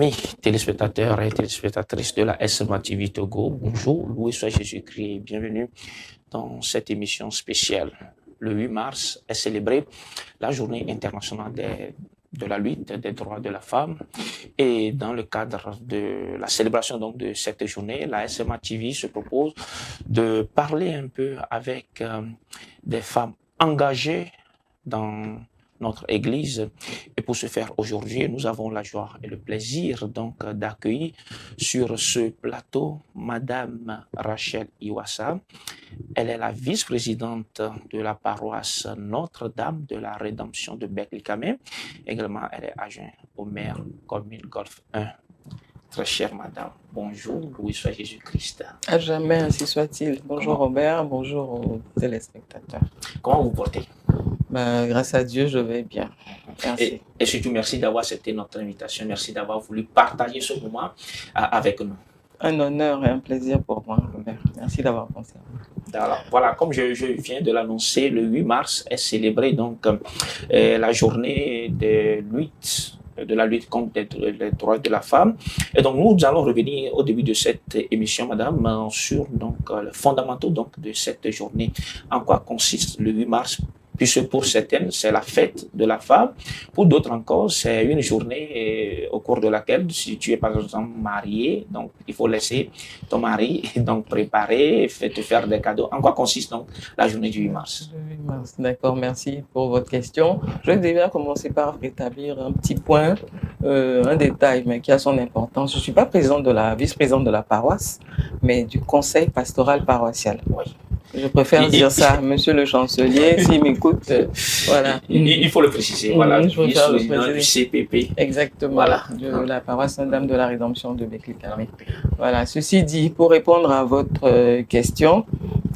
Amis téléspectateurs et téléspectatrices de la SMA TV Togo, bonjour, loué soit Jésus-Christ et bienvenue dans cette émission spéciale. Le 8 mars est célébrée la journée internationale de la lutte des droits de la femme et dans le cadre de la célébration donc de cette journée, la SMA TV se propose de parler un peu avec des femmes engagées dans notre Église. Et pour ce faire, aujourd'hui, nous avons la joie et le plaisir donc d'accueillir sur ce plateau Madame Rachel Iwassa. Elle est la vice-présidente de la paroisse Notre-Dame de la Rédemption de Beklikame. Également, elle est adjointe au maire commune Golfe 1. Très chère madame, bonjour, loué soit Jésus-Christ. À jamais, ainsi soit-il. Bonjour Robert, bonjour aux téléspectateurs. Comment vous portez? Grâce à Dieu, je vais bien. Merci. Et surtout, merci d'avoir accepté notre invitation. Merci d'avoir voulu partager ce moment avec nous. Un honneur et un plaisir pour moi, Robert. Merci d'avoir pensé à moi. Alors, voilà, comme je viens de l'annoncer, le 8 mars est célébré donc la journée de la lutte contre les droits de la femme. Et donc, nous allons revenir au début de cette émission, madame, sur donc, les fondamentaux donc, de cette journée. En quoi consiste le 8 mars? Puisque pour certaines, c'est la fête de la femme. Pour d'autres encore, c'est une journée au cours de laquelle, si tu es par exemple marié, donc il faut laisser ton mari donc préparer, te faire des cadeaux. En quoi consiste donc la journée du 8 mars? Le 8 mars, d'accord, merci pour votre question. Je vais déjà commencer par rétablir un petit point, un détail, mais qui a son importance. Je ne suis pas vice-présidente de la paroisse, mais du conseil pastoral paroissial. Oui. Je préfère dire ça, monsieur le chancelier, s'il m'écoute, voilà. Il faut le préciser, voilà, vice-président du CPP. Exactement, voilà. De la paroisse Notre-Dame de la Rédemption de Beklikame. Voilà, ceci dit, pour répondre à votre question,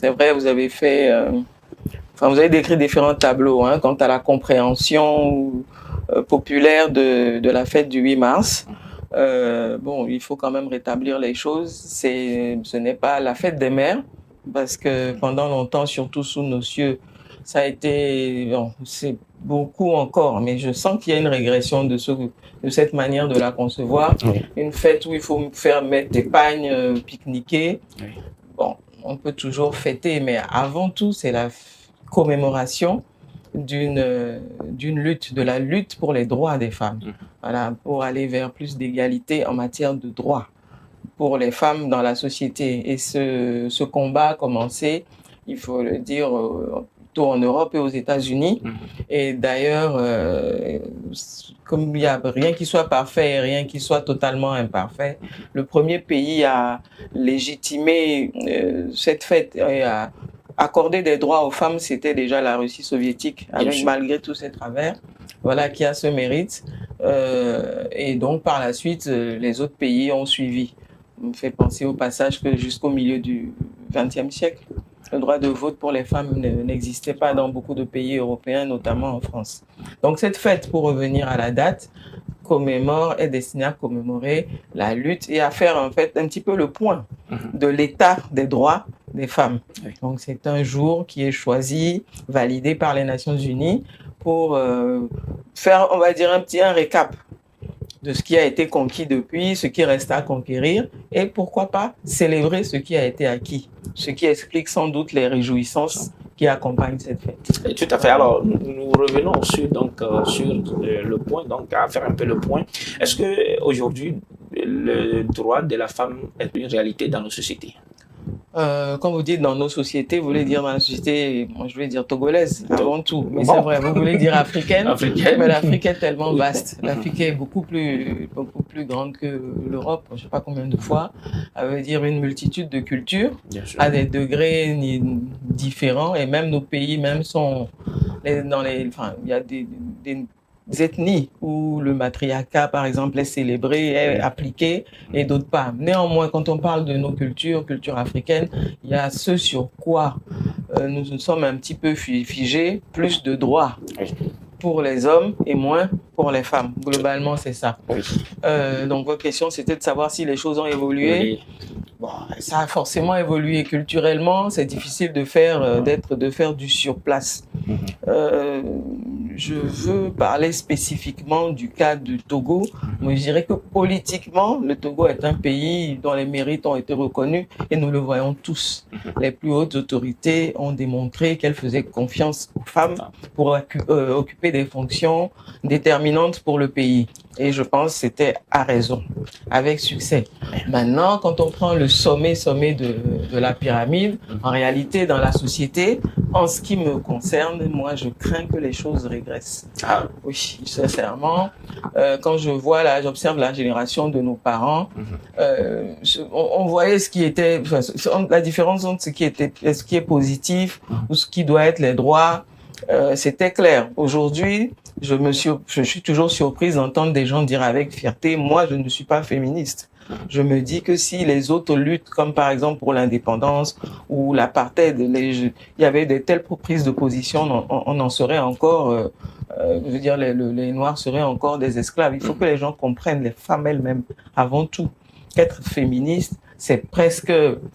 c'est vrai, vous avez fait, vous avez décrit différents tableaux quant à la compréhension populaire de la fête du 8 mars. Il faut quand même rétablir les choses. Ce n'est pas la fête des mères, parce que pendant longtemps, surtout sous nos cieux, ça a été, c'est beaucoup encore, mais je sens qu'il y a une régression de cette manière de la concevoir. Oui. Une fête où il faut mettre des pagnes, pique-niquer. Oui. Bon, on peut toujours fêter, mais avant tout, c'est la commémoration d'une lutte, de la lutte pour les droits des femmes. Voilà, pour aller vers plus d'égalité en matière de droits pour les femmes dans la société. Et ce combat a commencé, il faut le dire, plutôt en Europe et aux États-Unis. Et d'ailleurs, comme il n'y a rien qui soit parfait et rien qui soit totalement imparfait, le premier pays à légitimer cette fête et à accorder des droits aux femmes, c'était déjà la Russie soviétique, avec malgré tous ses travers, voilà, qui a ce mérite. Et donc, par la suite, les autres pays ont suivi. On me fait penser au passage que jusqu'au milieu du XXe siècle, le droit de vote pour les femmes n'existait pas dans beaucoup de pays européens, notamment en France. Donc cette fête, pour revenir à la date, est destinée à commémorer la lutte et à faire en fait un petit peu le point de l'état des droits des femmes. Donc c'est un jour qui est choisi, validé par les Nations Unies pour faire, on va dire, un récap de ce qui a été conquis depuis, ce qui reste à conquérir, et pourquoi pas célébrer ce qui a été acquis, ce qui explique sans doute les réjouissances qui accompagnent cette fête. Tout à fait. Alors, nous revenons sur le point, donc à faire un peu le point. Est-ce que aujourd'hui le droit de la femme est une réalité dans nos sociétés? Quand vous dites dans nos sociétés, vous voulez dire dans la société, moi je vais dire togolaise avant tout, mais c'est vrai, vous voulez dire africaine, mais l'Afrique est tellement vaste, l'Afrique est beaucoup plus grande que l'Europe, je ne sais pas combien de fois, ça veut dire une multitude de cultures, à des degrés différents, et même nos pays même sont, il y a des ethnies où le matriarcat, par exemple, est célébré, est appliqué, et d'autres pas. Néanmoins, quand on parle de nos cultures africaines, il y a ce sur quoi nous sommes un petit peu figés, plus de droits pour les hommes et moins pour les femmes. Globalement, c'est ça. Donc, votre question, c'était de savoir si les choses ont évolué. Bon, ça a forcément évolué culturellement. C'est difficile de faire du surplace. je veux parler spécifiquement du cas du Togo, moi je dirais que politiquement, le Togo est un pays dont les mérites ont été reconnus et nous le voyons tous. Les plus hautes autorités ont démontré qu'elles faisaient confiance aux femmes pour occuper des fonctions déterminantes pour le pays. Et je pense que c'était à raison, avec succès. Maintenant, quand on prend le sommet de la pyramide, en réalité, dans la société, en ce qui me concerne, moi, je crains que les choses régressent. Ah. Oui, sincèrement. Quand je vois là, j'observe la génération de nos parents, on voyait ce qui était, enfin, la différence entre ce qui est positif ou ce qui doit être les droits. C'était clair. Aujourd'hui, je suis toujours surprise d'entendre des gens dire avec fierté, moi, je ne suis pas féministe. Je me dis que si les autres luttent, comme par exemple pour l'indépendance ou l'apartheid, il y avait de telles prises de position, on en serait encore, je veux dire, les Noirs seraient encore des esclaves. Il faut que les gens comprennent, les femmes elles-mêmes, avant tout, qu'être féministe, c'est presque,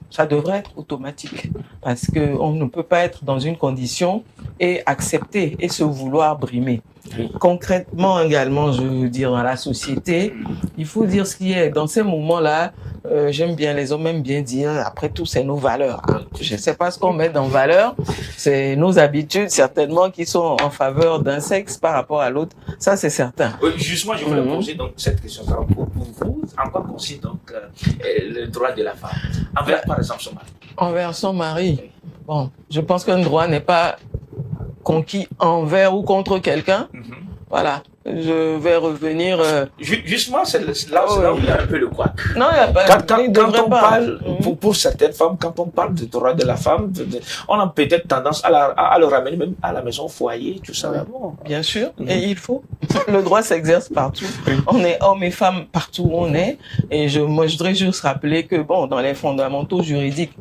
ça devrait être automatique, parce que on ne peut pas être dans une condition et accepter et se vouloir brimer. Concrètement également, je veux dire, dans la société, il faut dire ce qui est. Dans ces moments-là, j'aime bien, les hommes aiment bien dire, après tout, c'est nos valeurs. Je ne sais pas ce qu'on met dans valeur, c'est nos habitudes certainement qui sont en faveur d'un sexe par rapport à l'autre. Ça, c'est certain. Justement, je voulais poser donc cette question. Pour vous, en quoi consiste donc le droit de la femme envers, par exemple, son mari? Envers son mari. Bon, je pense qu'un droit n'est pas conquis envers ou contre quelqu'un. Voilà. Je vais revenir. Justement, c'est là où il y a un peu le couac. Non, il n'y a pas. Quand on parle, pour certaines femmes, quand on parle du droit de la femme, on a peut-être tendance à le ramener même à la maison, au foyer, tout ça. Bien sûr, et il faut. Le droit s'exerce partout. On est hommes et femmes partout où on est. Et moi, je voudrais juste rappeler que, bon, dans les fondamentaux juridiques,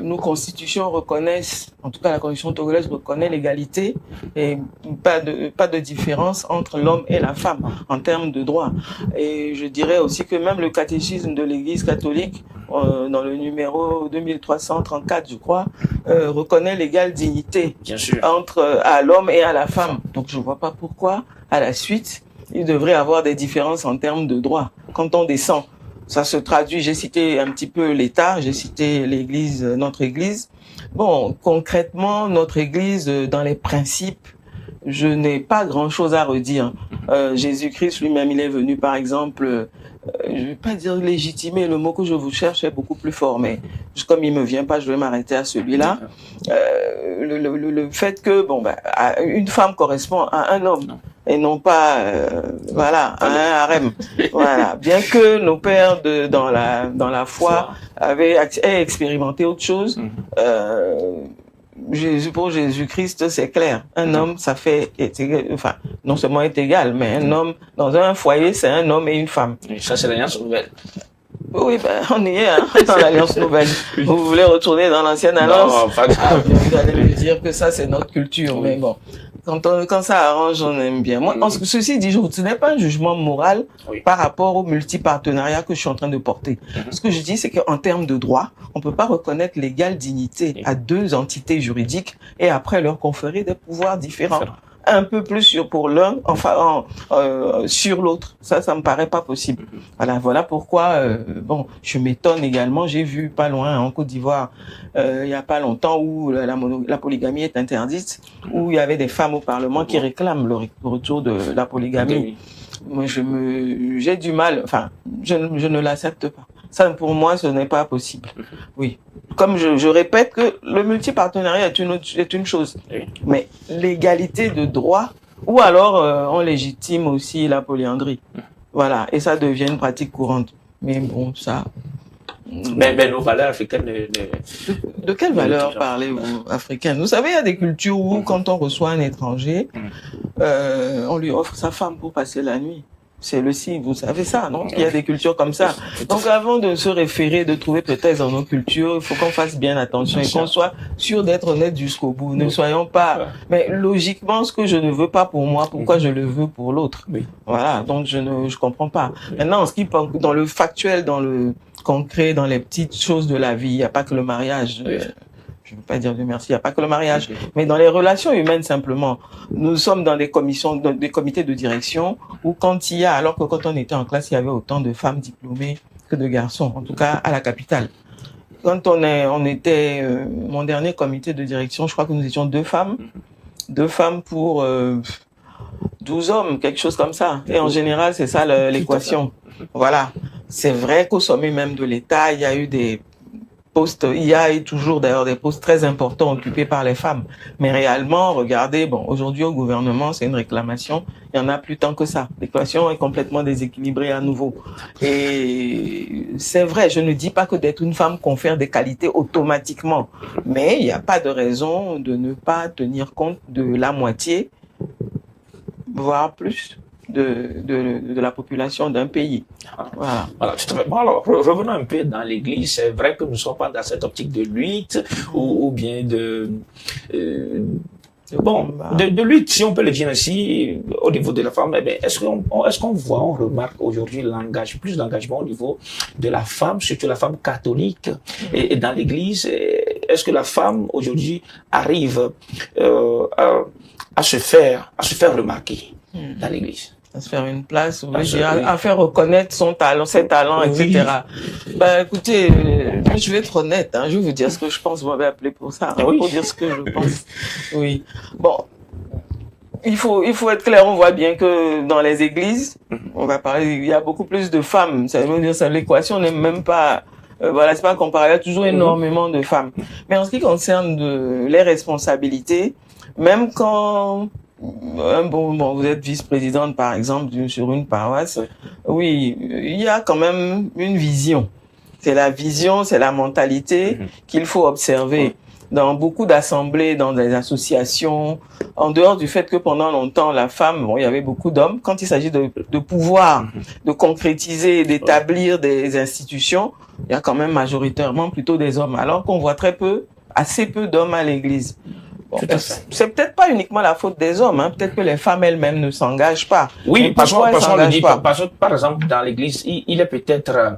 nos constitutions reconnaissent, en tout cas la constitution togolaise reconnaît l'égalité et pas de différence entre l'homme et la femme en termes de droits. Et je dirais aussi que même le catéchisme de l'Église catholique, dans le numéro 2334, je crois, reconnaît l'égale dignité entre à l'homme et à la femme. Donc je vois pas pourquoi, à la suite, il devrait y avoir des différences en termes de droits. Quand on descend, ça se traduit, j'ai cité un petit peu l'État, j'ai cité l'Église, notre Église. Bon, concrètement, notre Église, dans les principes, je n'ai pas grand-chose à redire. Jésus-Christ lui-même, il est venu, par exemple, je ne vais pas dire légitimer, le mot que je vous cherche est beaucoup plus fort, mais comme il me vient pas, je vais m'arrêter à celui-là. Le fait que, bon, une femme correspond à un homme et non pas, voilà, à un harem. Voilà. Bien que nos pères dans la foi avaient expérimenté autre chose, pour Jésus-Christ, c'est clair. Un homme, ça fait, enfin, non seulement est égal, mais un homme, dans un foyer, c'est un homme et une femme. Et ça, c'est l'alliance nouvelle. Oui, on y est, hein, dans l'alliance nouvelle. Vous voulez retourner dans l'ancienne alliance? Non, pas vous allez me dire que ça, c'est notre culture, mais bon. Quand ça arrange, on aime bien. Moi, ceci dit, ce n'est pas un jugement moral par rapport au multipartenariat que je suis en train de porter. Ce que je dis, c'est qu'en termes de droit, on peut pas reconnaître l'égale dignité à deux entités juridiques et après leur conférer des pouvoirs différents. Un peu plus pour l'un, enfin, sur l'autre. Ça me paraît pas possible. Voilà pourquoi, bon, je m'étonne également. J'ai vu pas loin, en Côte d'Ivoire, il y a pas longtemps, où la polygamie est interdite, où il y avait des femmes au Parlement qui réclament le retour de la polygamie. Moi, j'ai du mal, enfin, je ne l'accepte pas. Ça, pour moi, ce n'est pas possible. Oui. Comme je répète que le multipartenariat est une chose. Mais l'égalité de droit, ou alors, on légitime aussi la polyandrie. Voilà. Et ça devient une pratique courante. Mais bon, ça. Mais nos valeurs africaines. De quelles valeurs parlez-vous africaines? Vous savez, il y a des cultures où, quand on reçoit un étranger, on lui offre sa femme pour passer la nuit. C'est le signe, vous savez ça, non? Il y a des cultures comme ça. Donc avant de se référer, de trouver peut-être dans nos cultures, il faut qu'on fasse bien attention et qu'on soit sûr d'être honnête jusqu'au bout. Ne soyons pas... Mais logiquement, ce que je ne veux pas pour moi, pourquoi je le veux pour l'autre? Voilà, donc je comprends pas. Maintenant, en ce qui parle dans le factuel, dans le concret, dans les petites choses de la vie, il n'y a pas que le mariage. je ne veux pas dire Dieu merci, il n'y a pas que le mariage, mais dans les relations humaines simplement. Nous sommes dans des commissions, dans des comités de direction où quand il y a, alors que quand on était en classe, il y avait autant de femmes diplômées que de garçons, en tout cas à la capitale. Quand on était, mon dernier comité de direction, je crois que nous étions 2 femmes pour 12 hommes, quelque chose comme ça. Et en général, c'est ça l'équation. Voilà. C'est vrai qu'au sommet même de l'État, il y a eu des postes, il y a toujours d'ailleurs des postes très importants occupés par les femmes. Mais réellement, regardez, bon, aujourd'hui au gouvernement, c'est une réclamation, il n'y en a plus tant que ça. L'équation est complètement déséquilibrée à nouveau. Et c'est vrai, je ne dis pas que d'être une femme confère des qualités automatiquement, mais il n'y a pas de raison de ne pas tenir compte de la moitié, voire plus, de la population d'un pays. Voilà. Voilà. Bon, alors, revenons un peu dans l'Église. C'est vrai que nous ne sommes pas dans cette optique de lutte ou bien de lutte, si on peut le dire ainsi, au niveau de la femme. Eh bien, est-ce qu'on voit, on remarque aujourd'hui plus d'engagement au niveau de la femme, surtout la femme catholique et dans l'Église. Est-ce que la femme aujourd'hui arrive à se faire remarquer dans l'Église? À se faire une place, à faire reconnaître son talent, ses talents, etc. Ben, écoutez, je vais être honnête, hein, je vais vous dire ce que je pense, vous m'avez appelé pour ça, hein, pour dire ce que je pense. Oui. Bon. Il faut être clair, on voit bien que dans les églises, on va parler, il y a beaucoup plus de femmes. Ça veut dire, l'équation n'est même pas, voilà, c'est pas comparable, il y a toujours énormément de femmes. Mais en ce qui concerne les responsabilités, même quand, vous êtes vice-présidente, par exemple, sur une paroisse. Oui, il y a quand même une vision. C'est la vision, c'est la mentalité qu'il faut observer. Dans beaucoup d'assemblées, dans des associations, en dehors du fait que pendant longtemps, la femme, il y avait beaucoup d'hommes. Quand il s'agit de pouvoir, de concrétiser, d'établir des institutions, il y a quand même majoritairement plutôt des hommes. Alors qu'on voit assez peu d'hommes à l'église. Bon, c'est peut-être pas uniquement la faute des hommes, hein. Peut-être que les femmes elles-mêmes ne s'engagent pas. Oui, parce qu'on le dit, par exemple, dans l'église, il est peut-être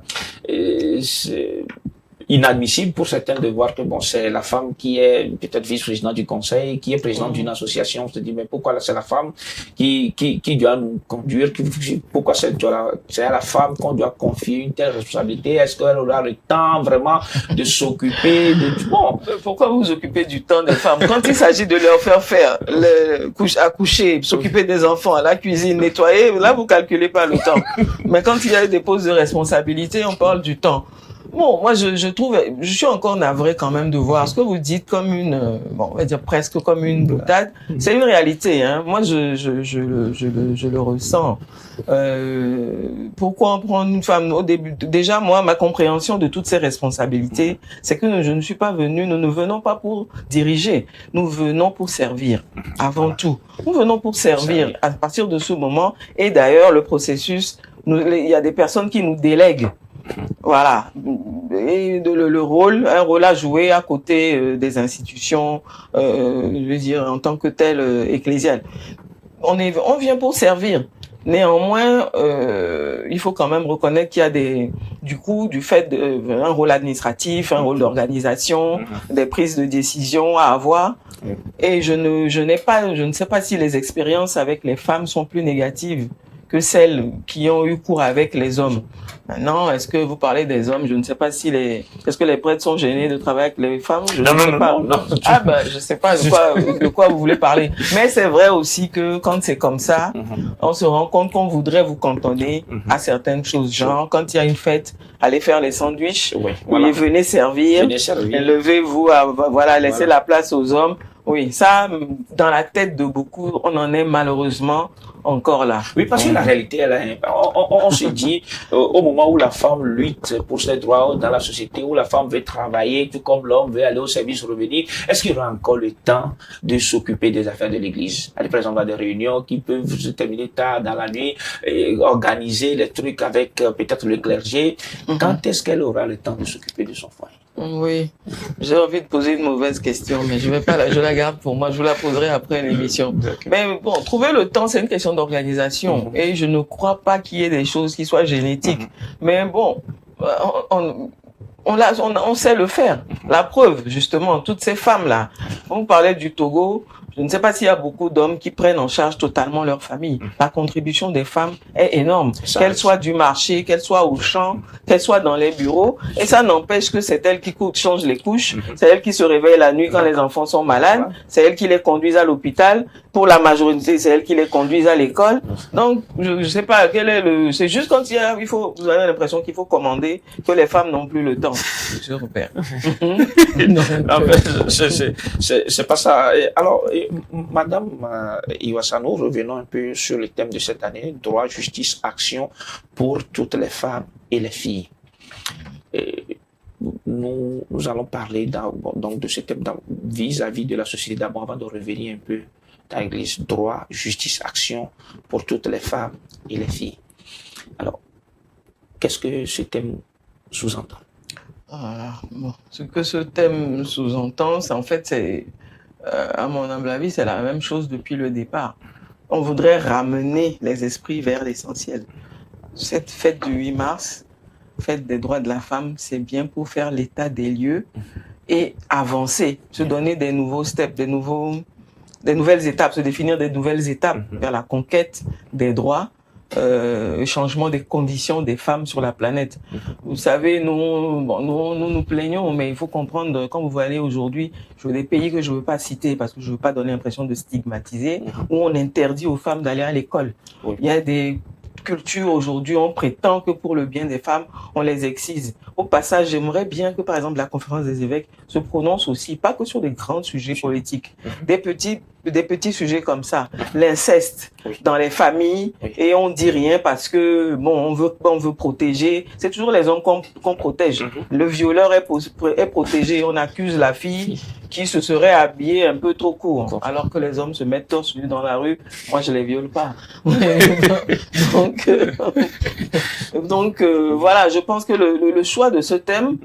inadmissible pour certains de voir que c'est la femme qui est peut-être vice-présidente du conseil, qui est présidente d'une association. On se dit, mais pourquoi c'est la femme qui doit nous conduire? Pourquoi c'est à la femme qu'on doit confier une telle responsabilité? Est-ce qu'elle aura le temps vraiment de s'occuper pourquoi vous vous occupez du temps des femmes? Quand il s'agit de leur faire accoucher, s'occuper des enfants, la cuisine, nettoyer, là vous calculez pas le temps. Mais quand il y a des postes de responsabilité, on parle du temps. Bon, moi, je suis encore navré quand même de voir ce que vous dites comme on va dire presque comme une boutade. C'est une réalité, hein. Moi, je le ressens. Pourquoi on prend une femme au début? Déjà, moi, ma compréhension de toutes ces responsabilités, c'est que nous ne venons pas pour diriger. Nous venons pour servir. Avant tout. Nous venons pour servir à partir de ce moment. Et d'ailleurs, le processus, il y a des personnes qui nous délèguent. Voilà. Et un rôle à jouer à côté des institutions, je veux dire, en tant que tel ecclésial. On vient pour servir. Néanmoins, il faut quand même reconnaître qu'il y a du fait un rôle administratif, un rôle d'organisation, des prises de décision à avoir. Et je ne sais pas si les expériences avec les femmes sont plus négatives que celles qui ont eu cours avec les hommes. Maintenant, est-ce que vous parlez des hommes? Je ne sais pas si est-ce que les prêtres sont gênés de travailler avec les femmes? Non. Je sais pas de quoi vous voulez parler. Mais c'est vrai aussi que quand c'est comme ça, on se rend compte qu'on voudrait vous cantonner à certaines choses. Genre, quand il y a une fête, allez faire les sandwichs, venez servir, levez-vous, laissez la place aux hommes. Oui, ça, dans la tête de beaucoup, on en est malheureusement encore là. Oui, parce que la réalité, on se dit, au moment où la femme lutte pour ses droits dans la société, où la femme veut travailler, tout comme l'homme veut aller au service revenir, est-ce qu'il y aura encore le temps de s'occuper des affaires de l'église? Aller, par exemple, à des réunions qui peuvent se terminer tard dans la nuit, organiser les trucs avec peut-être le clergé. Quand est-ce qu'elle aura le temps de s'occuper de son foyer? Oui, j'ai envie de poser une mauvaise question, mais je la garde pour moi, je vous la poserai après l'émission. Mais bon, trouver le temps, c'est une question d'organisation, et je ne crois pas qu'il y ait des choses qui soient génétiques. Mais bon, on sait le faire. La preuve, justement, toutes ces femmes-là. On parlait du Togo. Je ne sais pas s'il y a beaucoup d'hommes qui prennent en charge totalement leur famille. La contribution des femmes est énorme. Qu'elles soient du marché, qu'elles soient au champ, qu'elles soient dans les bureaux. Et ça n'empêche que c'est elles qui changent les couches. C'est elles qui se réveillent la nuit quand les enfants sont malades. C'est elles qui les conduisent à l'hôpital. Pour la majorité, c'est elles qui les conduisent à l'école. Donc, je sais pas quel est c'est juste quand vous avez l'impression qu'il faut commander que les femmes n'ont plus le temps. Je repère. C'est pas ça. Alors, Madame Iwasano, revenons un peu sur le thème de cette année, droit, justice, action pour toutes les femmes et les filles. Et nous allons parler donc de ce thème vis-à-vis de la société d'abord avant de revenir un peu dans l'église. Droit, justice, action pour toutes les femmes et les filles. Alors, qu'est-ce que ce thème sous-entend? Ce que ce thème sous-entend, c'est à mon humble avis, c'est la même chose depuis le départ. On voudrait ramener les esprits vers l'essentiel. Cette fête du 8 mars, fête des droits de la femme, c'est bien pour faire l'état des lieux et avancer, se donner des nouveaux steps, des nouvelles étapes, se définir des nouvelles étapes vers la conquête des droits, le changement des conditions des femmes sur la planète. Vous savez, nous plaignons, mais il faut comprendre, quand vous voyez aujourd'hui, je veux des pays que je veux pas citer parce que je veux pas donner l'impression de stigmatiser, où on interdit aux femmes d'aller à l'école. Il y a des cultures aujourd'hui, on prétend que pour le bien des femmes, on les excise. Au passage, j'aimerais bien que, par exemple, la conférence des évêques se prononce aussi, pas que sur des grands sujets politiques, des petits sujets comme ça, l'inceste dans les familles, et on dit rien parce que, on veut protéger. C'est toujours les hommes qu'on protège. Le violeur est protégé, on accuse la fille qui se serait habillée un peu trop court, alors que les hommes se mettent torse nu dans la rue. Moi, je les viole pas. Donc, voilà, je pense que le choix de ce thème,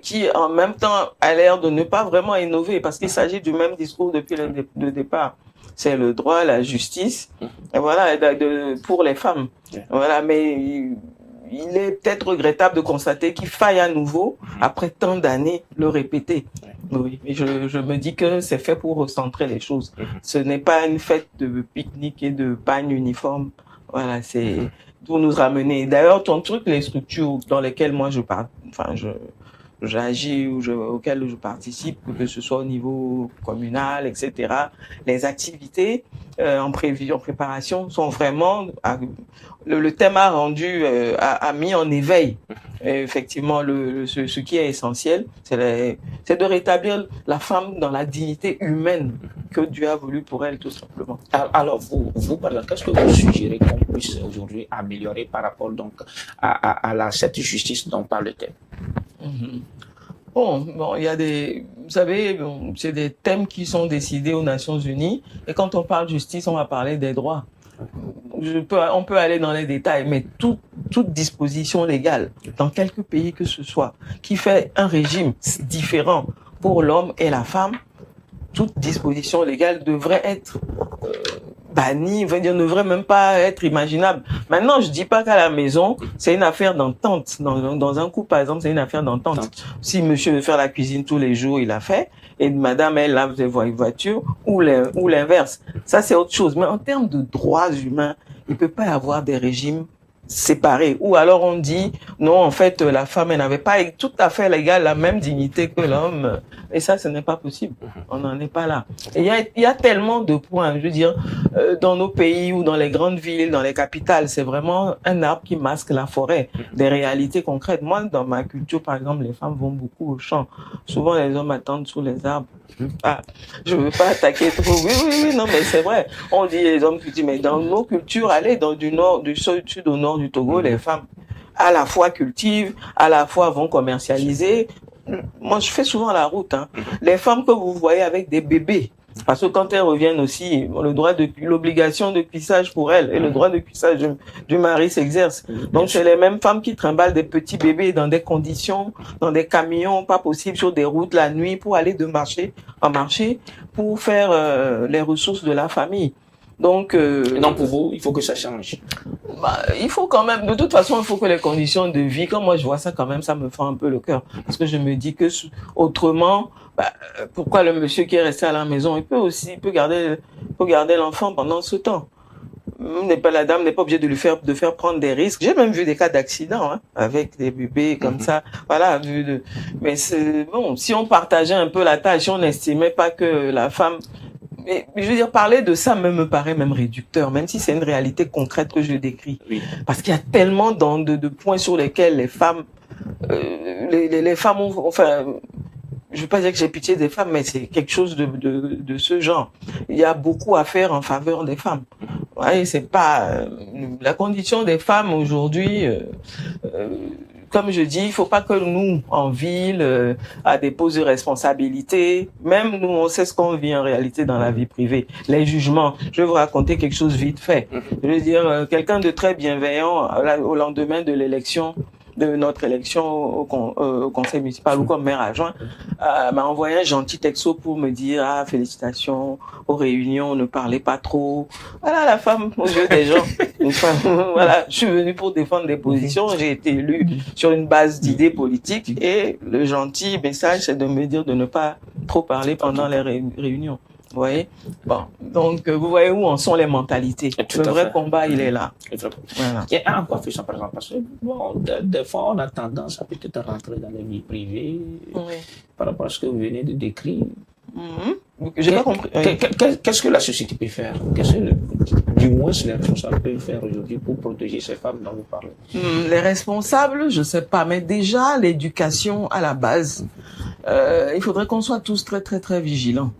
qui en même temps a l'air de ne pas vraiment innover, parce qu'il s'agit du même discours depuis le départ. C'est le droit, la justice, et voilà, pour les femmes. Voilà, mais il est peut-être regrettable de constater qu'il faille à nouveau, après tant d'années, le répéter. Oui, mais je me dis que c'est fait pour recentrer les choses. Ce n'est pas une fête de pique-nique et de pagne uniforme. Voilà, c'est pour nous ramener. D'ailleurs, ton truc, les structures dans lesquelles moi j'agis ou auxquelles je participe, que ce soit au niveau communal, etc. Les activités en préparation sont vraiment... Le thème a rendu, a mis en éveil, effectivement, ce qui est essentiel, c'est de rétablir la femme dans la dignité humaine que Dieu a voulu pour elle, tout simplement. Alors, vous qu'est-ce que vous suggérez qu'on puisse aujourd'hui améliorer par rapport donc à cette justice dont parle le thème? Bon, il y a vous savez, c'est des thèmes qui sont décidés aux Nations Unies, et quand on parle justice, on va parler des droits. On peut aller dans les détails, mais toute disposition légale, dans quelque pays que ce soit, qui fait un régime différent pour l'homme et la femme, toute disposition légale devrait être bannie, ne devrait même pas être imaginable. Maintenant, je dis pas qu'à la maison, c'est une affaire d'entente. Dans un couple, par exemple, c'est une affaire d'entente. Si monsieur veut faire la cuisine tous les jours, il a fait, et madame, elle lave ses voitures, ou l'inverse. Ça, c'est autre chose. Mais en termes de droits humains, il peut pas y avoir des régimes séparés. Ou alors on dit, non, en fait, la femme, elle n'avait pas tout à fait la même dignité que l'homme. Et ça, ce n'est pas possible. On n'en est pas là. Et il y a tellement de points, je veux dire, dans nos pays ou dans les grandes villes, dans les capitales, c'est vraiment un arbre qui masque la forêt, des réalités concrètes. Moi, dans ma culture, par exemple, les femmes vont beaucoup au champ. Souvent, les hommes attendent sous les arbres. Je veux pas attaquer trop. Oui, non, mais c'est vrai. On dit les hommes cultivent, mais dans nos cultures, allez, du sud au nord du Togo, les femmes à la fois cultivent, à la fois vont commercialiser. Moi, je fais souvent la route, Les femmes que vous voyez avec des bébés, parce que quand elles reviennent aussi, l'obligation de cuissage pour elles et le droit de cuissage du mari s'exerce. Donc, c'est les mêmes femmes qui trimballent des petits bébés dans des conditions, dans des camions pas possibles, sur des routes la nuit pour aller de marché en marché pour faire les ressources de la famille. Donc, donc pour vous, il faut que ça change. Il faut quand même, de toute façon, il faut que les conditions de vie, quand moi je vois ça quand même, ça me fend un peu le cœur. Parce que je me dis que autrement, pourquoi le monsieur qui est resté à la maison, il peut garder l'enfant pendant ce temps. La dame n'est pas obligée de faire prendre des risques. J'ai même vu des cas d'accidents, hein, avec des bébés comme ça. Voilà, mais c'est bon, si on partageait un peu la tâche, si on n'estimait pas que la femme, mais je veux dire, parler de ça me paraît même réducteur, même si c'est une réalité concrète que je décris. Oui. Parce qu'il y a tellement de points sur lesquels les femmes, les femmes ont, enfin, je veux pas dire que j'ai pitié des femmes, mais c'est quelque chose de ce genre. Il y a beaucoup à faire en faveur des femmes. Ouais, c'est pas la condition des femmes aujourd'hui. Comme je dis, il faut pas que nous, en ville, à des postes de responsabilité, même nous, on sait ce qu'on vit en réalité dans la vie privée. Les jugements. Je vais vous raconter quelque chose vite fait. Je veux dire, quelqu'un de très bienveillant, au lendemain de notre élection au conseil municipal ou comme maire adjoint, m'a envoyé un gentil texto pour me dire félicitations aux réunions, ne parlez pas trop. Voilà, la femme aux yeux des gens. Voilà, je suis venu pour défendre des positions, j'ai été élu sur une base d'idées politiques et le gentil message c'est de me dire de ne pas trop parler pendant les réunions. Vous voyez? Bon, donc vous voyez où en sont les mentalités. Le vrai combat, il est là. Voilà. Il y a encore fait ça, par exemple, parce que bon, des fois, on a tendance à peut-être rentrer dans la vie privée par rapport à ce que vous venez de décrire. J'ai pas compris. Qu'est-ce que la société peut faire? Qu'est-ce que, du moins, les responsables peuvent faire aujourd'hui pour protéger ces femmes dont vous parlez? Les responsables, je sais pas, mais déjà, l'éducation à la base, il faudrait qu'on soit tous très, très, très vigilants.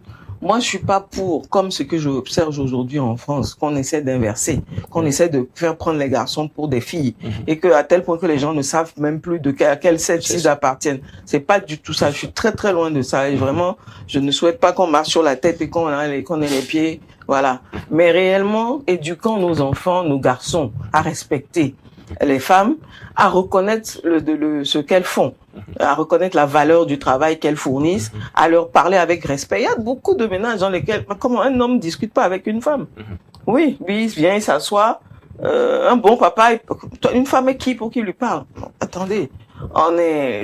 Moi, je suis pas pour, comme ce que j'observe aujourd'hui en France, qu'on essaie d'inverser, qu'on essaie de faire prendre les garçons pour des filles, et que à tel point que les gens ne savent même plus à quel sexe ils appartiennent. C'est pas du tout ça. Je suis très très loin de ça. Et vraiment, je ne souhaite pas qu'on marche sur la tête et qu'on ait les pieds. Voilà. Mais réellement, éduquons nos enfants, nos garçons, à respecter les femmes, à reconnaître ce qu'elles font, à reconnaître la valeur du travail qu'elles fournissent, à leur parler avec respect. Il y a beaucoup de ménages dans lesquels, comment un homme ne discute pas avec une femme? Oui, lui, il vient, il s'assoit, un bon papa, une femme est qui pour qu'il lui parle? Non, attendez,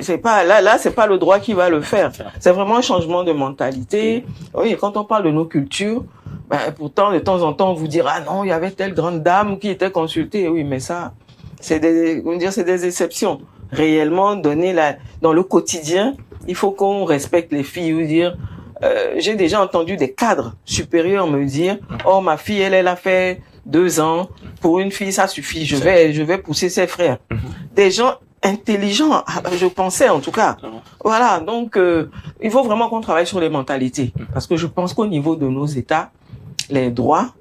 c'est pas, là, c'est pas le droit qui va le faire. C'est vraiment un changement de mentalité. Oui, quand on parle de nos cultures, pourtant, de temps en temps, on vous dira, ah non, il y avait telle grande dame qui était consultée. Oui, mais ça, c'est des exceptions. Réellement, dans le quotidien, il faut qu'on respecte les filles. Ou dire, j'ai déjà entendu des cadres supérieurs me dire, oh, ma fille, elle a fait 2 ans. Pour une fille, ça suffit. Je vais pousser ses frères. Des gens intelligents, je pensais en tout cas. Voilà. Donc, il faut vraiment qu'on travaille sur les mentalités. Parce que je pense qu'au niveau de nos États, les droits,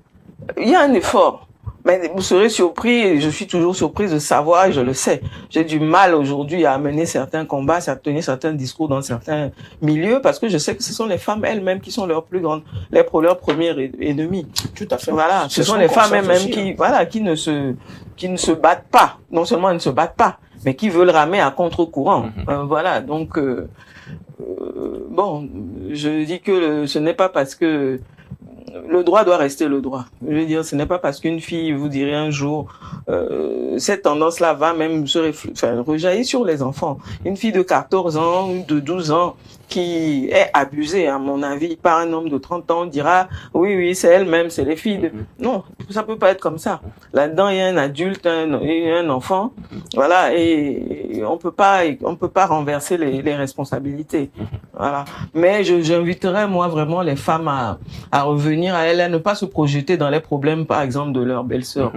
il y a un effort. Mais vous serez surpris, et je suis toujours surprise de savoir, et je le sais. J'ai du mal aujourd'hui à mener certains combats, à tenir certains discours dans certains milieux, parce que je sais que ce sont les femmes elles-mêmes qui sont leurs plus grandes, leurs premières ennemies. Tout à fait. Voilà. Ce sont les femmes elles-mêmes qui ne se battent pas. Non seulement elles ne se battent pas, mais qui veulent ramer à contre-courant. Voilà. Donc, bon, je dis que ce n'est pas parce que le droit doit rester le droit. Je veux dire, ce n'est pas parce qu'une fille vous dirait un jour, cette tendance-là va même rejaillir sur les enfants. Une fille de 14 ans ou de 12 ans qui est abusée, à mon avis, par un homme de 30 ans, dira, oui, c'est elle-même, c'est les filles de... Non, ça peut pas être comme ça. Là-dedans, il y a un adulte, un enfant, voilà, et on peut pas renverser les responsabilités. Voilà. Mais j'inviterais, moi, vraiment les femmes à revenir à elles, à ne pas se projeter dans les problèmes, par exemple, de leur belle-sœur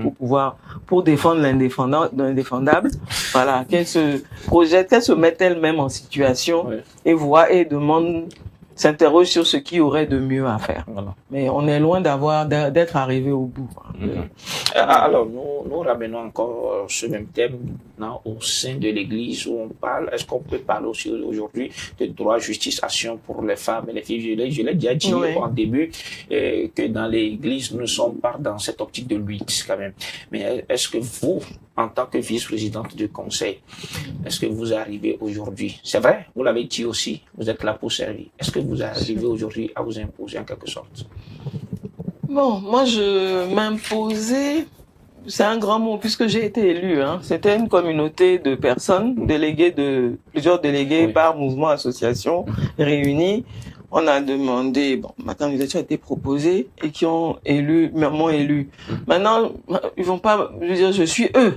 pour défendre l'indéfendable. Voilà. Qu'elles se projettent, qu'elles se mettent elles-mêmes en situation et s'interroge sur ce qu'il y aurait de mieux à faire. Voilà. Mais on est loin d'être arrivé au bout. Alors, nous ramenons encore ce même thème au sein de l'Église où on parle. Est-ce qu'on peut parler aussi aujourd'hui de droit, justice, action pour les femmes et les filles? Je l'ai déjà dit en début que dans l'Église, nous ne sommes pas dans cette optique de lutte quand même. Mais est-ce que vous, en tant que vice-présidente du Conseil, est-ce que vous arrivez aujourd'hui, c'est vrai, vous l'avez dit aussi, vous êtes là pour servir, est-ce que vous arrivez aujourd'hui à vous imposer en quelque sorte? Bon, moi, je m'imposais, c'est un grand mot, puisque j'ai été élu. Hein. C'était une communauté de personnes, plusieurs délégués par mouvement, association, réunis. On a demandé, bon, ma candidature a été proposée et qui m'ont élu. Maintenant, ils vont pas, je veux dire, je suis eux.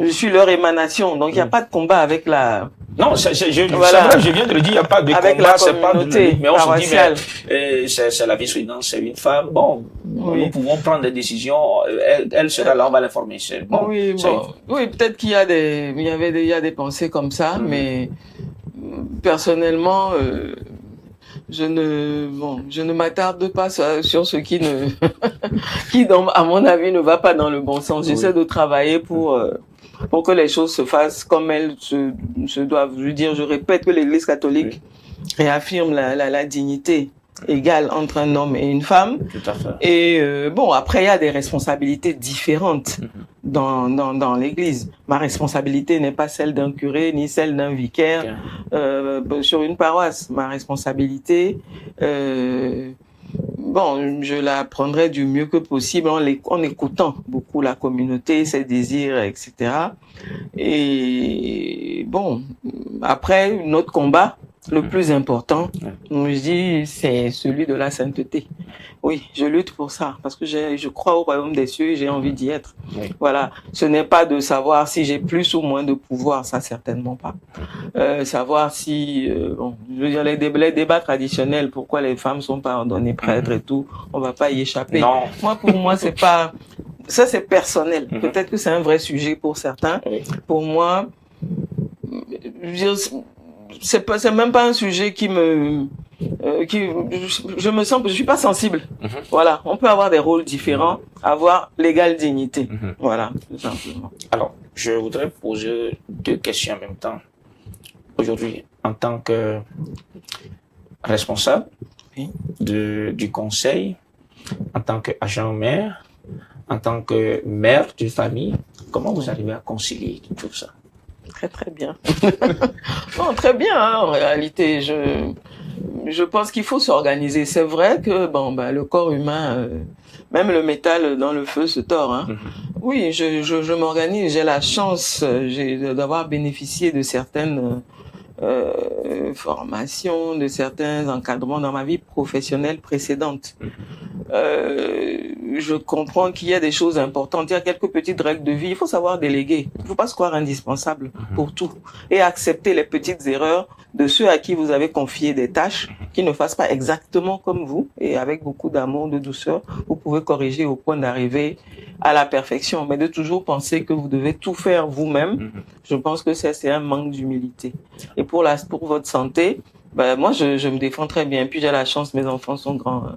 Je suis leur émanation. Donc, il n'y a pas de combat avec la... Non, c'est vrai, je viens de le dire, il n'y a pas de combat, c'est pas de lutte, mais on se dit, mais c'est la vice-présidente, c'est une femme, bon, nous pouvons prendre des décisions, elle sera là, on va l'informer. Bon, oui, peut-être qu'il y a des pensées comme ça, mais personnellement, je ne m'attarde pas sur ce qui à mon avis, ne va pas dans le bon sens. J'essaie de travailler pour que les choses se fassent comme elles se doivent. Je veux dire, je répète que l'Église catholique réaffirme la dignité égale entre un homme et une femme. Tout à fait. Et après, il y a des responsabilités différentes dans l'Église. Ma responsabilité n'est pas celle d'un curé ni celle d'un vicaire sur une paroisse. Ma responsabilité, je la prendrai du mieux que possible en écoutant beaucoup la communauté, ses désirs, etc. Et bon, après, notre combat, le plus important, je dis, c'est celui de la sainteté. Oui, je lutte pour ça, parce que je crois au royaume des cieux et j'ai envie d'y être. Oui. Voilà. Ce n'est pas de savoir si j'ai plus ou moins de pouvoir, ça certainement pas. Savoir si, je veux dire, les débats traditionnels, pourquoi les femmes sont pas ordonnées prêtres et tout, on va pas y échapper. Non. Pour moi, c'est pas, ça c'est personnel. Peut-être que c'est un vrai sujet pour certains. Pour moi, je veux dire, c'est même pas un sujet je suis pas sensible. Voilà. On peut avoir des rôles différents, avoir l'égale dignité. Voilà, tout simplement. Alors, je voudrais poser 2 questions en même temps. Aujourd'hui, en tant que responsable du conseil, en tant qu'agent maire, en tant que mère d'une famille, comment vous arrivez à concilier tout ça? Très très bien. Bon, très bien, hein, en réalité. Je pense qu'il faut s'organiser. C'est vrai que le corps humain, même le métal dans le feu se tord. Hein. Oui, je m'organise. J'ai la chance d'avoir bénéficié de certaines formations, de certains encadrements dans ma vie professionnelle précédente. Je comprends qu'il y a des choses importantes. Il y a quelques petites règles de vie. Il faut savoir déléguer. Il ne faut pas se croire indispensable pour tout. Et accepter les petites erreurs de ceux à qui vous avez confié des tâches qui ne fassent pas exactement comme vous. Et avec beaucoup d'amour, de douceur, vous pouvez corriger au point d'arriver à la perfection. Mais de toujours penser que vous devez tout faire vous-même, je pense que c'est un manque d'humilité. Et pour votre santé, moi, je me défends très bien. Puis j'ai la chance, mes enfants sont grands.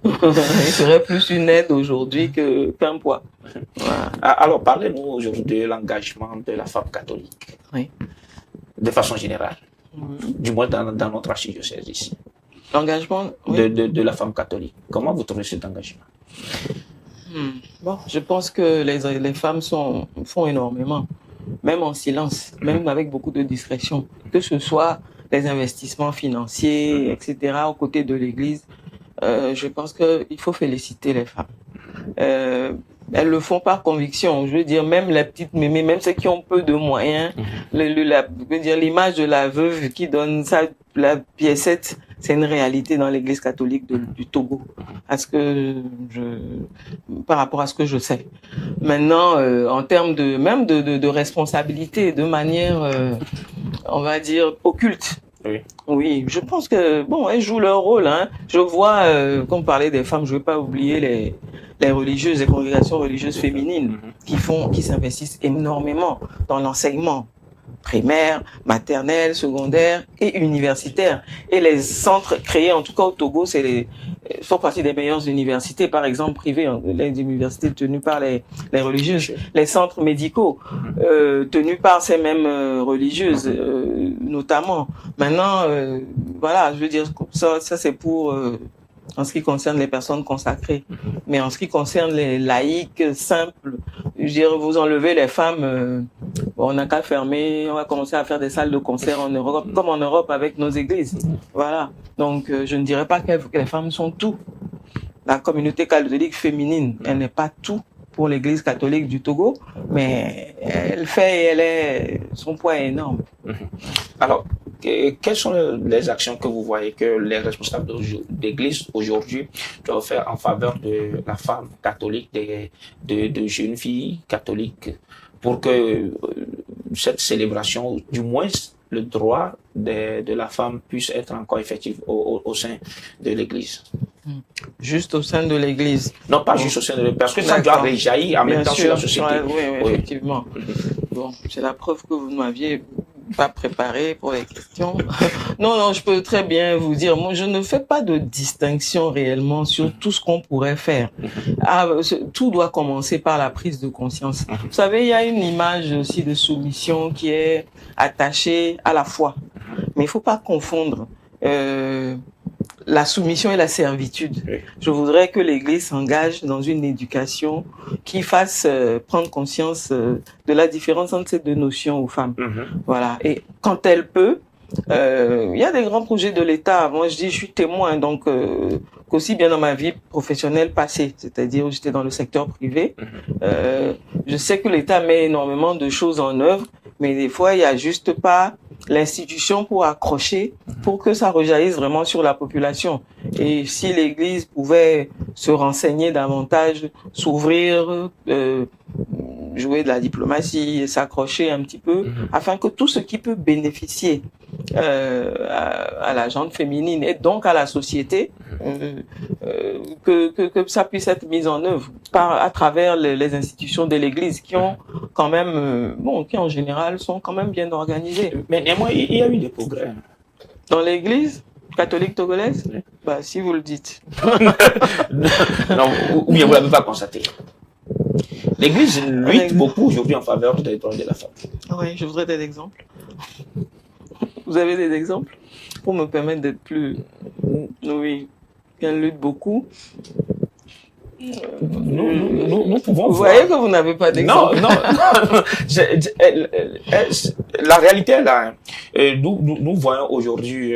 Ils seraient plus une aide aujourd'hui qu'un poids. Voilà. Alors, parlez-nous aujourd'hui de l'engagement de la femme catholique. Oui. De façon générale. Du moins dans notre archidiocèse ici. L'engagement de la femme catholique. Comment vous trouvez cet engagement? Bon, je pense que les femmes font énormément. Même en silence, même avec beaucoup de discrétion. Que ce soit les investissements financiers, etc., aux côtés de l'Église, je pense qu'il faut féliciter les femmes. Elles le font par conviction. Je veux dire, même les petites mémés, même ceux qui ont peu de moyens, l'image de la veuve qui donne ça, la piécette, c'est une réalité dans l'Église catholique du Togo. Par rapport à ce que je sais. Maintenant, en termes de responsabilité, de manière, on va dire, occulte. Oui, je pense que, elles jouent leur rôle, hein. Je vois, quand on parlait des femmes, je ne veux pas oublier les religieuses, les congrégations religieuses féminines qui s'investissent énormément dans l'enseignement primaire, maternelle, secondaire et universitaire. Et les centres créés, en tout cas au Togo, font partie des meilleures universités, par exemple privées, les universités tenues par les religieuses, les centres médicaux tenus par ces mêmes religieuses, notamment. Maintenant, voilà, je veux dire, ça c'est pour en ce qui concerne les personnes consacrées. Mais en ce qui concerne les laïcs simples, je veux dire, vous enlevez les femmes, on n'a qu'à fermer, on va commencer à faire des salles de concert en Europe, comme en Europe avec nos églises. Voilà. Donc, je ne dirais pas que les femmes sont tout. la communauté catholique féminine, elle n'est pas tout pour l'Église catholique du Togo, mais son poids est énorme. Alors, quelles sont les actions que vous voyez que les responsables d'Église aujourd'hui doivent faire en faveur de la femme catholique, de jeunes filles catholiques, pour que cette célébration, du moins le droit de la femme puisse être encore effectif au sein de l'Église? Juste au sein de l'Église? Non, pas juste au sein de l'Église, parce que ça doit réjaillir en même temps sur la société. Oui, effectivement. Bon, c'est la preuve que vous ne m'aviez pas préparé pour les questions. Non, je peux très bien vous dire, moi, je ne fais pas de distinction réellement sur tout ce qu'on pourrait faire. Tout doit commencer par la prise de conscience. Vous savez, il y a une image aussi de soumission qui est attachée à la foi. Mais il faut pas confondre la soumission et la servitude. Oui. Je voudrais que l'Église s'engage dans une éducation qui fasse prendre conscience de la différence entre ces deux notions aux femmes. Voilà. Et quand elle peut, il y a des grands projets de l'État. Moi, je suis témoin, donc qu'aussi bien dans ma vie professionnelle passée, c'est-à-dire j'étais dans le secteur privé. Je sais que l'État met énormément de choses en œuvre, mais des fois, il n'y a juste pas l'institution pour accrocher, pour que ça rejaillisse vraiment sur la population. Et si l'Église pouvait se renseigner davantage, s'ouvrir, jouer de la diplomatie, s'accrocher un petit peu, afin que tout ce qui peut bénéficier à la gente féminine et donc à la société, que ça puisse être mis en œuvre à travers les institutions de l'Église qui ont quand même, qui en général sont quand même bien organisées. Mais néanmoins, il y a eu des progrès. Dans l'Église catholique togolaise? Bah, si vous le dites. Non, ou bien vous l'avez pas constaté. L'Église lutte beaucoup aujourd'hui en faveur des droits de la femme. Oui, je voudrais des exemples. Vous avez des exemples pour me permettre d'être plus... Oui, elle lutte beaucoup. Nous pouvons vous voyez que vous n'avez pas d'exemple. Non. La réalité est là. Nous voyons aujourd'hui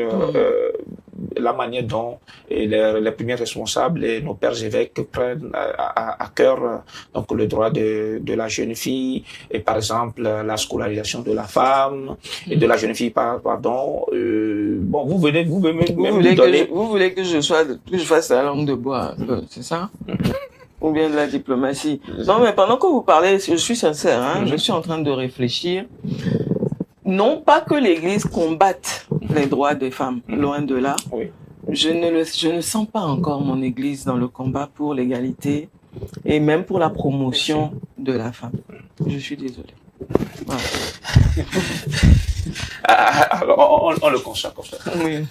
la manière dont les premiers responsables et nos pères évêques prennent à cœur donc le droit de la jeune fille et par exemple la scolarisation de la femme et de la jeune fille pardon. Bon, vous voulez que je fasse la langue de bois, c'est ça? Ou bien de la diplomatie? Non, mais pendant que vous parlez, je suis sincère, hein, je suis en train de réfléchir. Non pas que l'Église combatte les droits des femmes, loin de là. Oui. Je ne sens pas encore mon Église dans le combat pour l'égalité et même pour la promotion de la femme. Je suis désolée. Voilà. Alors, on le constate comme ça. Oui.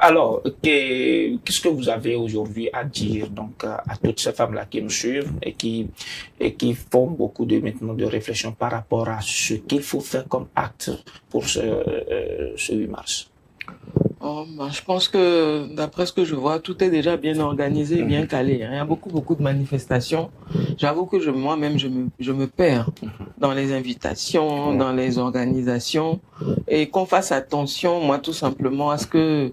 Alors, qu'est-ce que vous avez aujourd'hui à dire donc à toutes ces femmes-là qui nous suivent et qui font beaucoup maintenant de réflexion par rapport à ce qu'il faut faire comme acte pour ce 8 mars? Je pense que, d'après ce que je vois, tout est déjà bien organisé, bien calé. Il y a beaucoup de manifestations. J'avoue que moi-même, je me perds dans les invitations, dans les organisations. Et qu'on fasse attention, moi, tout simplement, à ce que...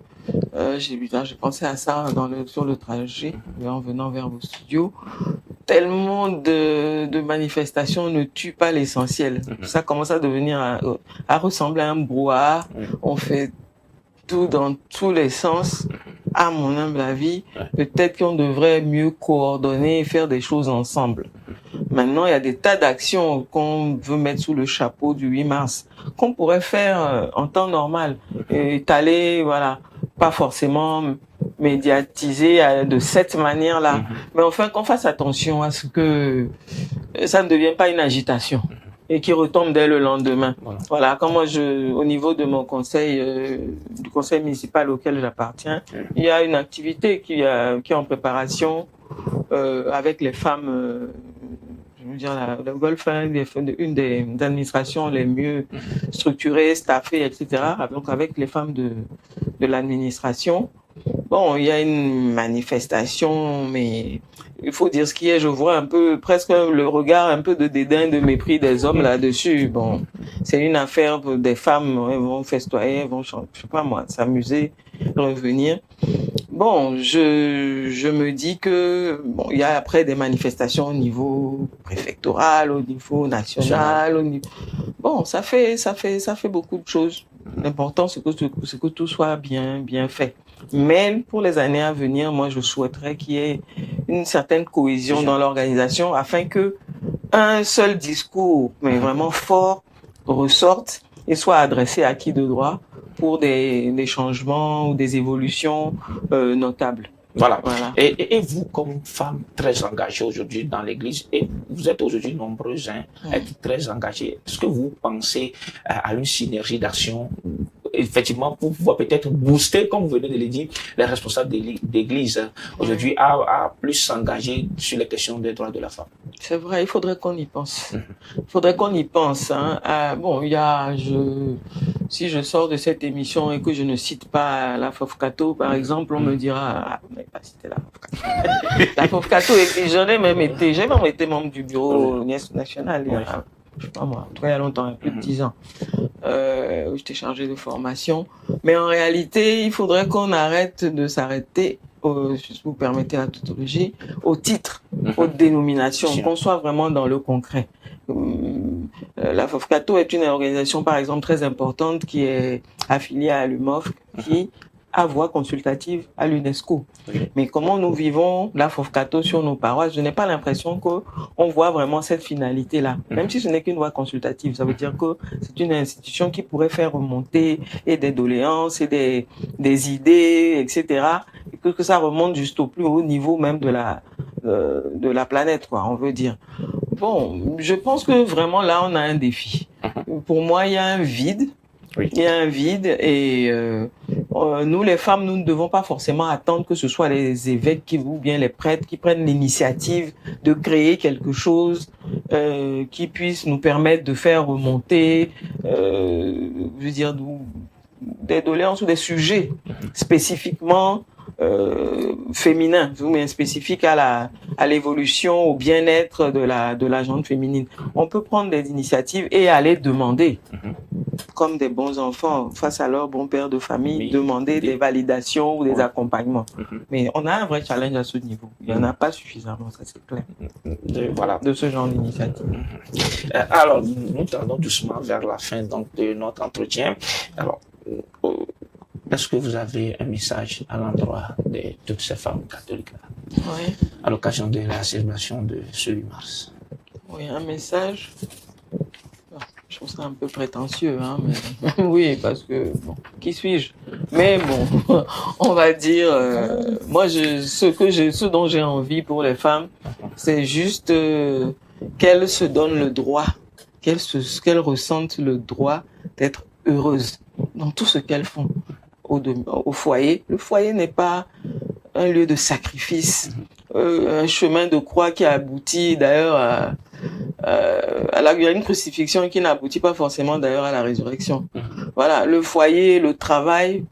j'ai pensé à ça sur le trajet, en venant vers vos studios. Tellement de manifestations ne tuent pas l'essentiel. Ça commence à devenir, à ressembler à un brouhaha. On fait tout dans tous les sens, à mon humble avis. Peut-être qu'on devrait mieux coordonner et faire des choses ensemble. Maintenant, il y a des tas d'actions qu'on veut mettre sous le chapeau du 8 mars, qu'on pourrait faire en temps normal, étaler, voilà, pas forcément médiatiser de cette manière-là. Mais enfin, qu'on fasse attention à ce que ça ne devienne pas une agitation et qui retombe dès le lendemain. Voilà, comme moi, au niveau de mon conseil, du conseil municipal auquel j'appartiens, il y a une activité qui est en préparation avec les femmes, je veux dire, le Golfe, une des administrations les mieux structurées, staffées, etc. Donc avec les femmes de l'administration. Bon, il y a une manifestation, mais il faut dire ce qui est. Je vois un peu, presque le regard un peu de dédain, de mépris des hommes là-dessus. Bon, c'est une affaire des femmes. Elles vont festoyer, elles vont chanter, je sais pas moi, s'amuser, revenir. Bon. Bon, je me dis que bon, il y a après des manifestations au niveau préfectoral, au niveau national, au niveau... Bon, ça fait beaucoup de choses. L'important, c'est que tout soit bien fait. Mais pour les années à venir, moi, je souhaiterais qu'il y ait une certaine cohésion dans l'organisation afin que un seul discours, mais vraiment fort, ressorte et soit adressé à qui de droit pour des changements ou des évolutions notables. Voilà. Et vous, comme femme très engagée aujourd'hui dans l'Église, et vous êtes aujourd'hui nombreuses à être très engagées, est-ce que vous pensez à une synergie d'action, effectivement, pour pouvoir peut-être booster, comme vous venez de le dire, les responsables d'Église aujourd'hui à plus s'engager sur les questions des droits de la femme? C'est vrai, il faudrait qu'on y pense. Il faudrait qu'on y pense. Bon, si je sors de cette émission et que je ne cite pas la FOFCATO, par exemple, on me dira, vous n'avez pas cité la FOFCATO. La FOFCATO, j'ai même été membre du bureau national, je sais pas moi, en tout cas il y a longtemps, il y a plus de 10 ans, où j'étais chargée de formation. Mais en réalité, il faudrait qu'on arrête de s'arrêter, si vous permettez la tautologie, au titre, aux dénominations, qu'on soit vraiment dans le concret. La FOFCATO est une organisation, par exemple, très importante qui est affiliée à l'UMOF, qui a voix consultative à l'UNESCO. Mais comment nous vivons la FOFCATO sur nos paroisses, je n'ai pas l'impression qu'on voit vraiment cette finalité-là. Même si ce n'est qu'une voix consultative, ça veut dire que c'est une institution qui pourrait faire remonter et des doléances et des idées, etc. Et que ça remonte juste au plus haut niveau même de la planète, quoi, on veut dire. Bon, je pense que vraiment là, on a un défi. Pour moi, il y a un vide. Il y a un vide et nous, les femmes, nous ne devons pas forcément attendre que ce soit les évêques ou bien les prêtres qui prennent l'initiative de créer quelque chose qui puisse nous permettre de faire remonter, je veux dire, des doléances ou des sujets spécifiquement féminin, mais spécifique à l'évolution, au bien-être de la gente féminine. On peut prendre des initiatives et aller demander, comme des bons enfants, face à leur bon père de famille, demander des validations ou des accompagnements. Mais on a un vrai challenge à ce niveau. Il n'y en a pas suffisamment, ça c'est clair, de ce genre d'initiative. Alors, nous tendons doucement vers la fin donc, de notre entretien. Alors, est-ce que vous avez un message à l'endroit de toutes ces femmes catholiques à l'occasion de la célébration de ce 8 mars? Oui, un message. Je trouve ça un peu prétentieux, mais oui, parce que, bon, qui suis-je? Mais bon, on va dire, moi, ce dont j'ai envie pour les femmes, c'est juste qu'elles se donnent le droit, qu'elles ressentent le droit d'être heureuses dans tout ce qu'elles font au foyer. Le foyer n'est pas un lieu de sacrifice, un chemin de croix qui aboutit d'ailleurs il y a une crucifixion qui n'aboutit pas forcément d'ailleurs à la résurrection. Voilà, le foyer, le travail,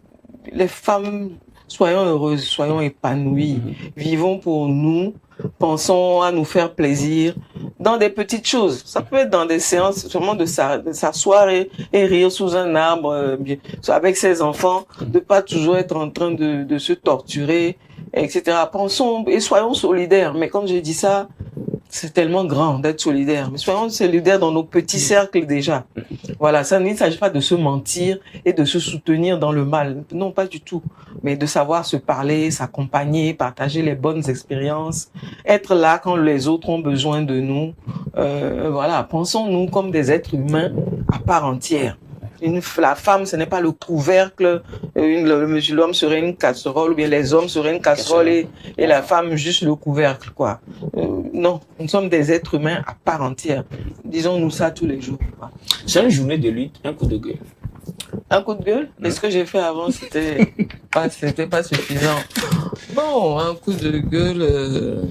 les femmes, soyons heureuses, soyons épanouies, vivons pour nous, pensons à nous faire plaisir dans des petites choses. Ça peut être dans des séances seulement de s'asseoir et rire sous un arbre avec ses enfants, de pas toujours être en train de se torturer, etc. Pensons et soyons solidaires. Mais quand je dis ça, c'est tellement grand d'être solidaire. Mais soyons solidaires dans nos petits cercles déjà. Voilà, ça il ne s'agit pas de se mentir et de se soutenir dans le mal. Non, pas du tout. Mais de savoir se parler, s'accompagner, partager les bonnes expériences, être là quand les autres ont besoin de nous. Voilà, pensons-nous comme des êtres humains à part entière. La femme, ce n'est pas le couvercle, l'homme serait une casserole, ou bien les hommes seraient une casserole et la femme juste le couvercle, quoi. Non, nous sommes des êtres humains à part entière. Disons-nous ça tous les jours. C'est une journée de lutte, un coup de gueule. Un coup de gueule? Et ce que j'ai fait avant, c'était pas suffisant. Bon, un coup de gueule...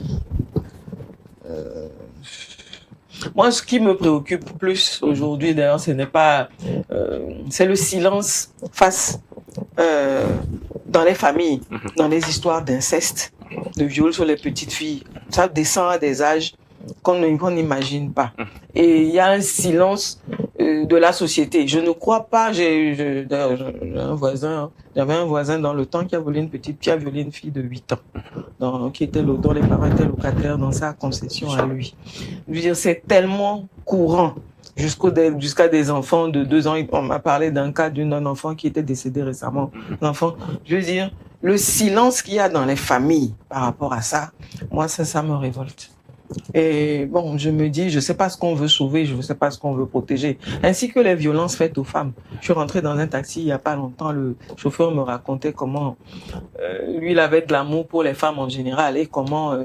Moi, ce qui me préoccupe plus aujourd'hui, d'ailleurs, ce n'est pas... c'est le silence face dans les familles, dans les histoires d'inceste, de viol sur les petites filles. Ça descend à des âges qu'on n'imagine pas. Et il y a un silence de la société. Je ne crois pas, j'avais un voisin dans le temps qui a violé une fille de 8 ans, dont les parents étaient locataires dans sa concession à lui. Je veux dire, c'est tellement courant. Jusqu'à des enfants de 2 ans. On m'a parlé d'un cas d'un enfant qui était décédé récemment. L'enfant, je veux dire, le silence qu'il y a dans les familles par rapport à ça, moi, ça me révolte. Et bon, je me dis, je sais pas ce qu'on veut sauver, je ne sais pas ce qu'on veut protéger. Ainsi que les violences faites aux femmes. Je suis rentré dans un taxi il y a pas longtemps, le chauffeur me racontait comment lui, il avait de l'amour pour les femmes en général et comment,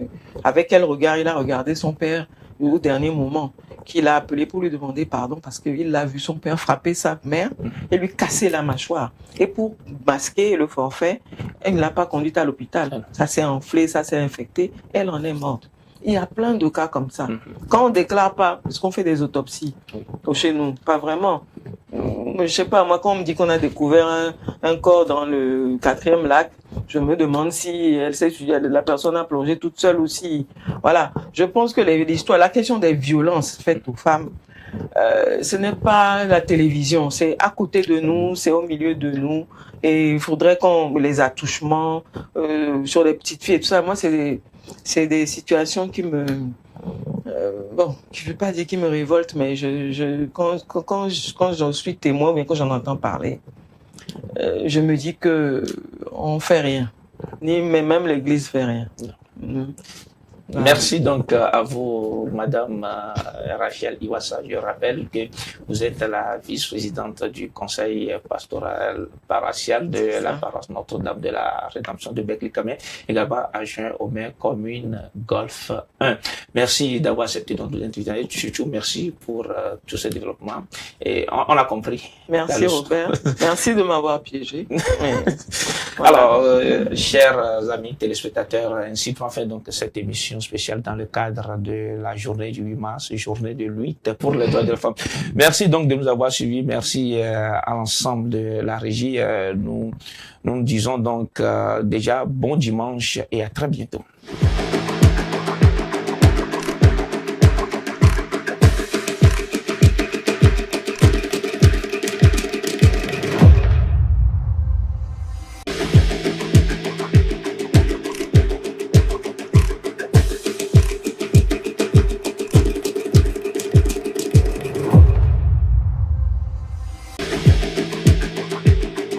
avec quel regard il a regardé son père au dernier moment, qu'il a appelé pour lui demander pardon parce qu'il l'a vu son père frapper sa mère et lui casser la mâchoire. Et pour masquer le forfait, elle ne l'a pas conduite à l'hôpital. Ça s'est enflé, ça s'est infecté, elle en est morte. Il y a plein de cas comme ça. Quand on déclare pas, parce qu'on fait des autopsies chez nous, pas vraiment. Je sais pas, moi, quand on me dit qu'on a découvert un corps dans le 4e lac, je me demande si la personne a plongé toute seule ou si, voilà. Je pense que la question des violences faites aux femmes, ce n'est pas la télévision, c'est à côté de nous, c'est au milieu de nous, et il faudrait les attouchements sur les petites filles et tout ça. Moi, c'est des situations qui me, je veux pas dire qui me révoltent, mais quand j'en suis témoin, ou bien quand j'en entends parler, je me dis que on fait rien, même l'Église fait rien. Voilà. Merci donc à vous, Madame Rachel Iwassa. Je rappelle que vous êtes la vice-présidente du conseil pastoral paroissial de la paroisse Notre-Dame de la Rédemption de Beklikame, également adjoint au maire commune Golfe 1. Merci d'avoir accepté notre invitation et surtout merci pour tous ces développements. Et on a compris. Merci Robert. Merci de m'avoir piégé. Voilà. Alors, chers amis téléspectateurs, ainsi qu'on fait donc cette émission spéciale dans le cadre de la journée du 8 mars, journée de lutte pour les droits de la femme. Merci donc de nous avoir suivis. Merci à l'ensemble de la régie. Nous disons donc déjà bon dimanche et à très bientôt.